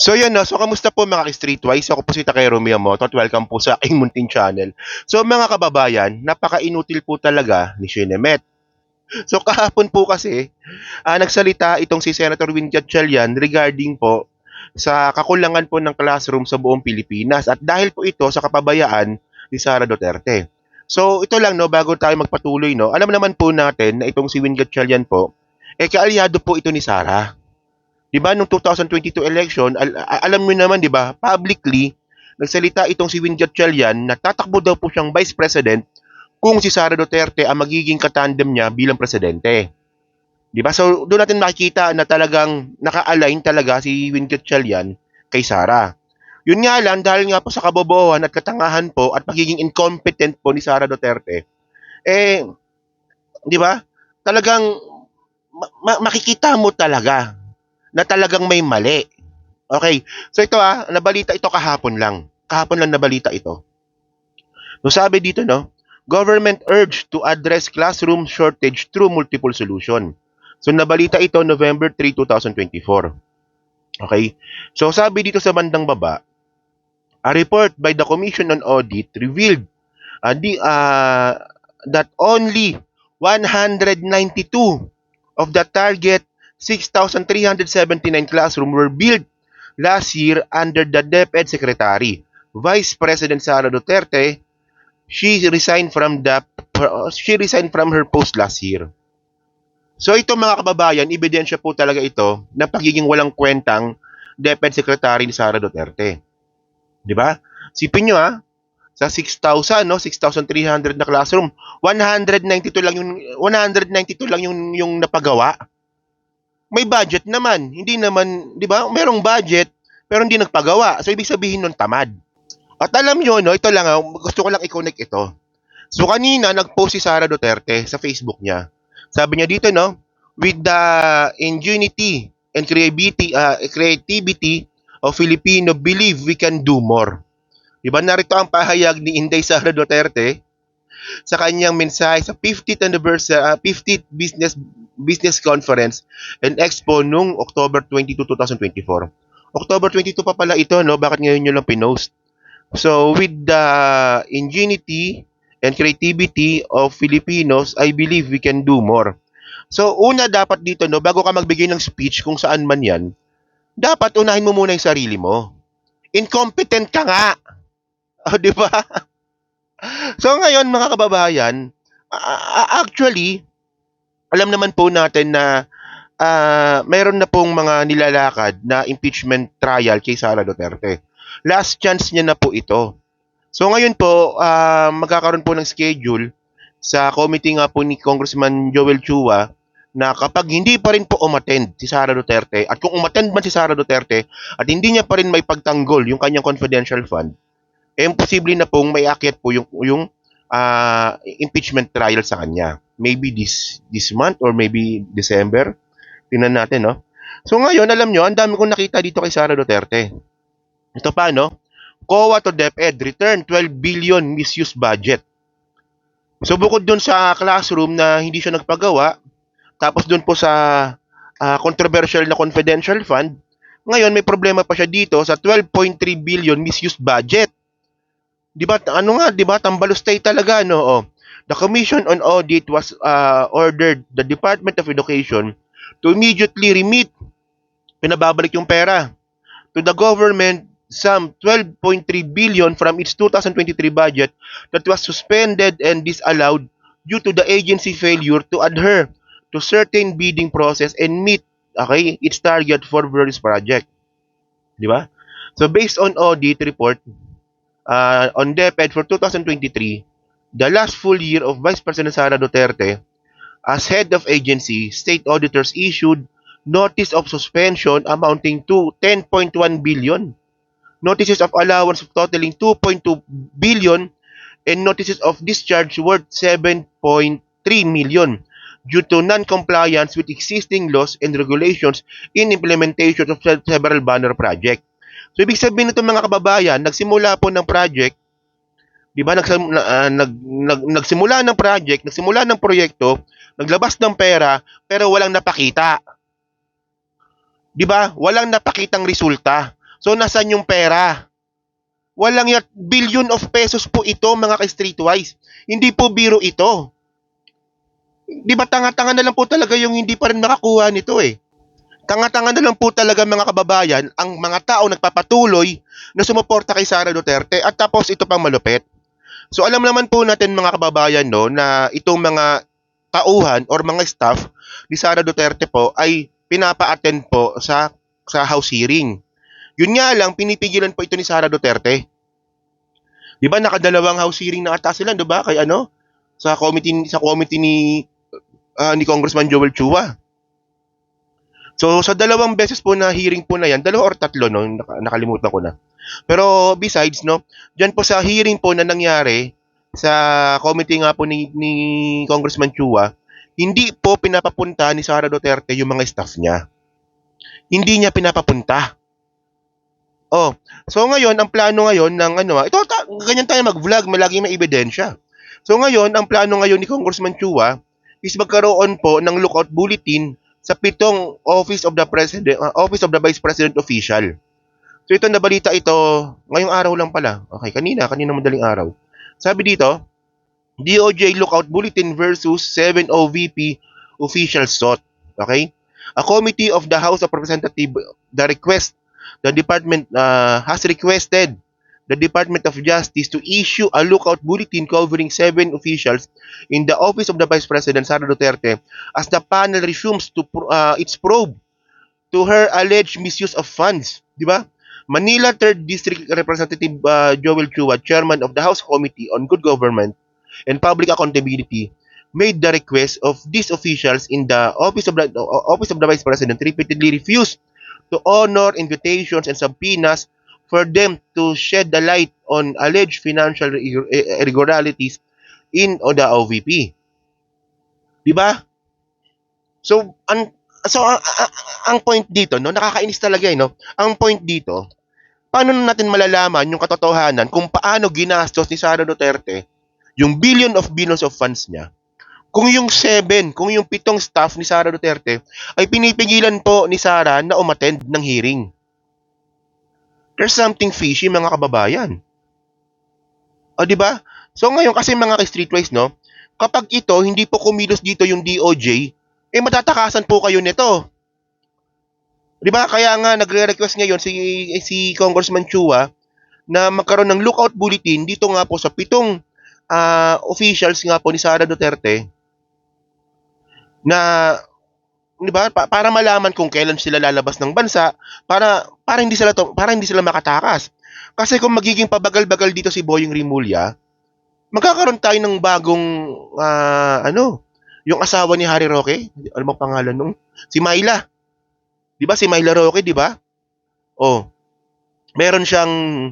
So yun, no? So kamusta po mga ka-Streetwise? Ako po si Takero Miyamoto at welcome po sa aking munting channel. So mga kababayan, napaka-inutil po talaga ni Shinemet. So kahapon po kasi, nagsalita itong si Senator Win Gatchalian regarding po sa kakulangan po ng classroom sa buong Pilipinas at dahil po ito sa kapabayaan ni Sara Duterte. So ito lang, no, bago tayo magpatuloy, no, alam naman po natin na itong si Win Gatchalian po, kaalyado po ito ni Sara. 'Di ba nung 2022 election, alam niyo naman 'di ba, publicly nagsalita itong si Win Gatchalian na tatakbo daw po siyang Vice President kung si Sara Duterte ang magiging katandem niya bilang presidente. 'Di ba? So doon natin makikita na talagang naka-align talaga si Win Gatchalian kay Sara. Yun nga lang dahil nga po sa kabobohan at katangahan po at pagiging incompetent po ni Sara Duterte, 'di ba? Talagang makikita mo talaga na talagang may mali. Okay. So ito nabalita ito kahapon lang. Kahapon lang nabalita ito. So sabi dito, no, government urged to address classroom shortage through multiple solution. So nabalita ito November 3, 2024. Okay? So sabi dito sa bandang baba, a report by the Commission on Audit revealed that only 192 of the target 6,379 classrooms were built last year under the DepEd Secretary. Vice President Sara Duterte, she resigned from her post last year. So ito mga kababayan, ebidensya po talaga ito na pagiging walang kwentang DepEd Secretary ni Sara Duterte. 'Di ba? Sipin niyo sa 6,000 no, 6,300 na classroom, 192 lang yung napagawa. May budget naman, hindi naman, 'di ba? Merong budget pero hindi nagpagawa. So ibig sabihin nun tamad. At alam niyo no, ito lang gusto ko lang i-connect ito. So kanina nag-post si Sara Duterte sa Facebook niya. Sabi niya dito no, with the ingenuity and creativity of Filipino, believe we can do more. Diba narito ang pahayag ni Inday Sara Duterte sa kanyang mensahe sa 50th anniversary 50th business conference and expo nung October 22, 2024. October 22 pa pala ito, no? Bakit ngayon nyo lang pinost? So, with the ingenuity and creativity of Filipinos, I believe we can do more. So, una dapat dito, no, bago ka magbigay ng speech kung saan man yan, dapat unahin mo muna yung sarili mo. Incompetent ka nga. O, di ba? So, ngayon, mga kababayan, actually, alam naman po natin na mayroon na pong mga nilalakad na impeachment trial kay Sara Duterte. Last chance niya na po ito. So ngayon po, magkakaroon po ng schedule sa committee nga po ni Congressman Joel Chua na kapag hindi pa rin po umattend si Sara Duterte at kung umattend man si Sara Duterte at hindi niya pa rin may pagtanggol yung kanyang confidential fund, imposible na pong may akyat po yung impeachment trial sa kanya. Maybe this month or maybe December. Tingnan natin, no? So ngayon, alam nyo, ang dami kong nakita dito kay Sara Duterte. Ito pa, no? COA to DepEd, return 12 billion misuse budget. So bukod dun sa classroom na hindi siya nagpagawa, tapos dun po sa controversial na confidential fund, ngayon may problema pa siya dito sa 12.3 billion misuse budget. Diba, diba, tambalustay talaga, no? Oh. The Commission on Audit was ordered the Department of Education to immediately remit, pinababalik yung pera, to the government some 12.3 billion from its 2023 budget that was suspended and disallowed due to the agency failure to adhere to certain bidding process and meet its target for various project. Di ba? So based on audit report on DepEd for 2023, the last full year of Vice President Sara Duterte as head of agency, state auditors issued notice of suspension amounting to 10.1 billion, notices of allowance totaling 2.2 billion, and notices of discharge worth 7.3 million due to non-compliance with existing laws and regulations in implementation of several banner projects. So, ibig sabihin nito mga kababayan, nagsimula po ng project, di ba, nagsimula ng proyekto, naglabas ng pera, pero walang napakita. Di ba? Walang napakitang resulta. So, nasaan yung pera? Walang yan. Billion of pesos po ito, mga ka-streetwise. Hindi po biro ito. Di ba tanga-tanga na lang po talaga yung hindi pa rin nakakuha nito eh. Tanga-tanga na lang po talaga mga kababayan ang mga tao nagpapatuloy na sumuporta kay Sara Duterte at tapos ito pang malupit. So alam naman po natin mga kababayan no na itong mga tauhan or mga staff ni Sara Duterte po ay pinapa-attend po sa House hearing. Yun nga lang pinipigilan po ito ni Sara Duterte. 'Di ba nakadalawang House hearing na ata sila, 'di ba? Kay ano sa committee ni Congressman Joel Chua. So, sa dalawang beses po na hearing po na yan, dalawa or tatlo, no? Nakalimutan ko na. Pero, besides, no? Dyan po sa hearing po na nangyari, sa committee nga po ni Congressman Chua, hindi po pinapapunta ni Sara Duterte yung mga staff niya. Hindi niya pinapapunta. Oh, so ngayon, ang plano ngayon ng ganyan tayo mag-vlog, malaging may ebidensya. So ngayon, ang plano ngayon ni Congressman Chua is magkaroon po ng lookout bulletin sa 7 Office of the Vice President official. So ito nabalita ito ngayong araw lang pala. Okay, kanina madaling araw. Sabi dito, DOJ lookout bulletin versus 7 OVP official sought. Okay? A committee of the House of Representatives the department has requested the Department of Justice to issue a lookout bulletin covering 7 officials in the Office of the Vice President Sara Duterte as the panel resumes to its probe to her alleged misuse of funds. Di ba? Manila 3rd District Representative Joel Chua, Chairman of the House Committee on Good Government and Public Accountability, made the request of these officials in the Office of the Vice President repeatedly refused to honor invitations and subpoenas for them to shed the light on alleged financial irregularities in the OVP. Di ba? So, ang point dito, no, nakakainis talaga no. Ang point dito, paano natin malalaman yung katotohanan kung paano ginastos ni Sara Duterte yung billions of funds niya? Kung yung 7 staff ni Sara Duterte ay pinipigilan po ni Sara na umattend ng hearing. There's something fishy mga kababayan. O di ba? So ngayon kasi mga ka-streetwise no, kapag ito hindi po kumilos dito yung DOJ, matatakasan po kayo nito. Di ba? Kaya nga nagre-request ngayon si Congressman Chua na magkaroon ng lookout bulletin dito nga po sa 7 officials nga po ni Sara Duterte na, di ba, para malaman kung kailan sila lalabas ng bansa para hindi sila makatakas. Kasi kung magiging pabagal-bagal dito si Boying Rimulya, magkakaroon tayo ng bagong yung asawa ni Harry Roque, ano bang pangalan nung? Si Myla. 'Di ba si Myla Roque, 'di ba? Oh. Meron siyang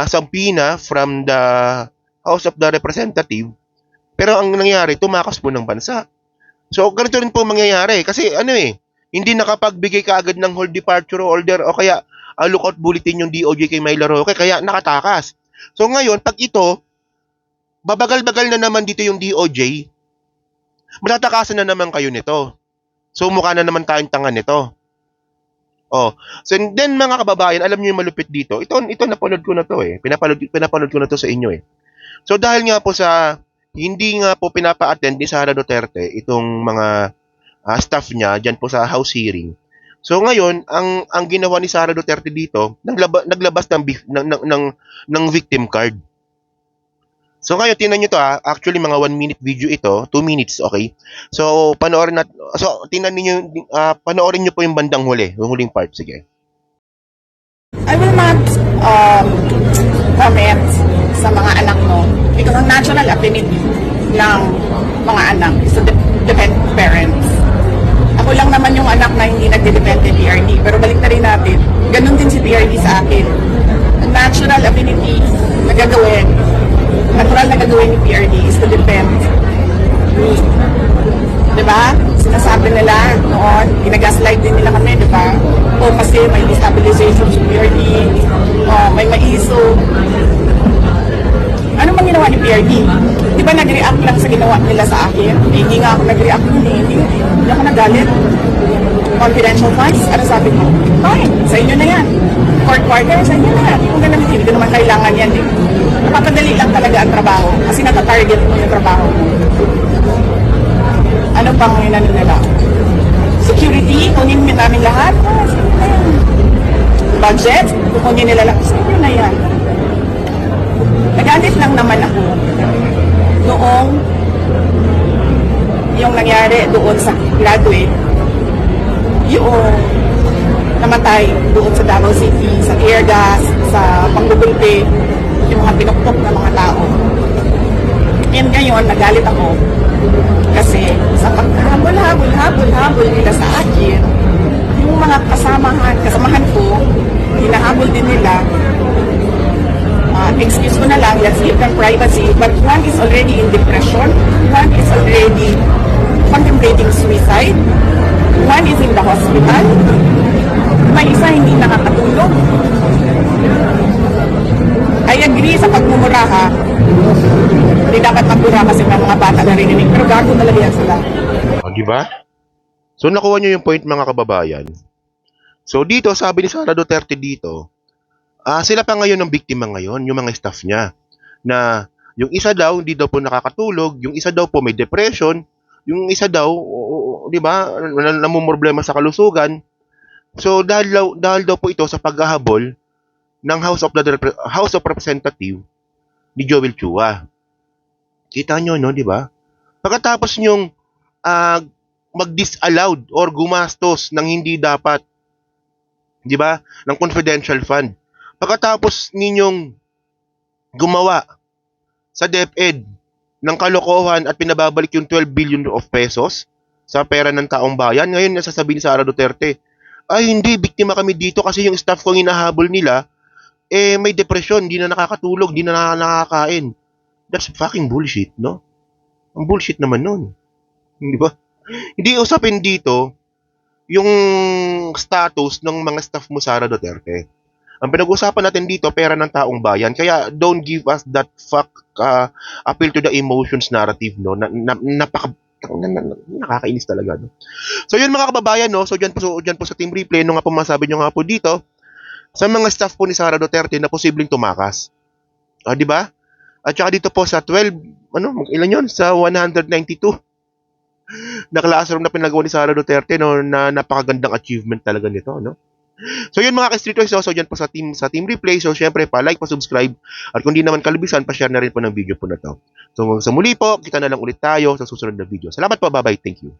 subpoena from the House of the Representative. Pero ang nangyari, tumakas po ng bansa. So, ganito rin po mangyayari. Kasi hindi nakapagbigay kaagad ng hold departure order o kaya lookout bulletin yung DOJ kay Myla Roque, kaya nakatakas. So, ngayon, pag ito, babagal-bagal na naman dito yung DOJ, matatakasan na naman kayo nito. So, mukha na naman tayong tanga nito. Oh. So, then mga kababayan, alam niyo yung malupit dito. Ito napanood ko na to Pinapanood ko na to sa inyo So, dahil nga po sa hindi nga po pinapa-attend ni Sara Duterte itong mga staff niya diyan po sa House hearing. So ngayon, ang ginawa ni Sara Duterte dito, naglabas ng victim card. So ngayon tingnan niyo to actually mga 1-minute video ito, 2 minutes, okay? So panoorin niyo po yung bandang huli, yung huling part, sige. I will not comment sa mga anak mo because ang natural affinity ng mga anak is to defend parents. Ako lang naman yung anak na hindi nagde-defend kay PRD, pero balik na rin natin, ganun din si PRD sa akin. Ang natural affinity na gagawin, natural na gagawin ni PRD is to defend me. Diba? Sinasabi nila noon, ginagaslight din nila kami, diba? O kasi may destabilization sa PRD, may maiso. Ano bang ginawa ni PRD? Di ba nag-react lang sa ginawa nila sa akin? Hindi nga ako nag-react nun Hindi ako nagalit. Confidential funds? Ano sabi ko? Fine, sa inyo na yan. Court order, sa inyo na yan. Hindi ko ganun, hindi ko naman kailangan yan eh. Napapadali lang talaga ang trabaho kasi natatarget mo yung trabaho mo. Ano pang inano nila? Security, kunin namin lahat. Sige na yan. Budget, kukunin nila lang. Sige na yan. Nagalit lang naman ako noong yung nangyari doon sa graduate, yung namatay doon sa Davao City, sa tear gas, sa panggugulpe, yung mga pinukpok na mga tao. And ngayon, nagalit ako kasi sa pagkahabol nila sa akin, yung mga kasamahan ko, hinahabol din nila. Excuse ko na lang, let's give them privacy. But one is already in depression, one is already contemplating suicide, one is in the hospital, may isa hindi nakakatulog. I agree sa pagmumura ha. Hindi dapat magmura kasi may mga bata narinig. Pero gago talaga yan sila. O, di ba? So, nakuha nyo yung point, mga kababayan. So, dito, sabi ni Sara Duterte dito, sila pa ngayon ang biktima ngayon, yung mga staff niya. Na yung isa daw, hindi daw po nakakatulog, yung isa daw po may depression, yung isa daw, di ba, namumroblema sa kalusugan. So, dahil daw po ito sa paghahabol ng House of Representative ni Joel Chua. Kita nyo, no, di ba? Pagkatapos nyong mag-disallowed or gumastos ng hindi dapat, di ba, ng confidential fund. Pagkatapos ninyong gumawa sa DepEd ng kalokohan at pinababalik yung 12 billion of pesos sa pera ng taong bayan, ngayon nasasabihin sa Sara Duterte, ay hindi, biktima kami dito kasi yung staff ko hinahabol nila, may depression, hindi na nakakatulog, hindi na nakakain. That's fucking bullshit, no? Ang bullshit naman nun. Di ba? Hindi usapin dito yung status ng mga staff mo, Sara Duterte. Ang pinag-usapan natin dito, pera ng taong bayan. Kaya don't give us that appeal to the emotions narrative, no? Nakakainis talaga, no? So yun, mga kababayan, no? So dyan po sa Team Replay, no nga po masabi nyo nga po dito, sa mga staff po ni Sara Duterte na posibleng tumakas. Di ba? At saka dito po sa 12, ilan yun? Sa 192 na classroom na pinagawa ni Sara Duterte, no, na napakagandang achievement talaga nito, no? So yun, mga ka-streetwise, so dyan po sa team Replay. So syempre pa-like, pa-subscribe, at kung di naman kalubisan, pa-share na rin po ng video po na to. So sa muli po, kita na lang ulit tayo sa susunod na video. Salamat po, bye-bye, thank you.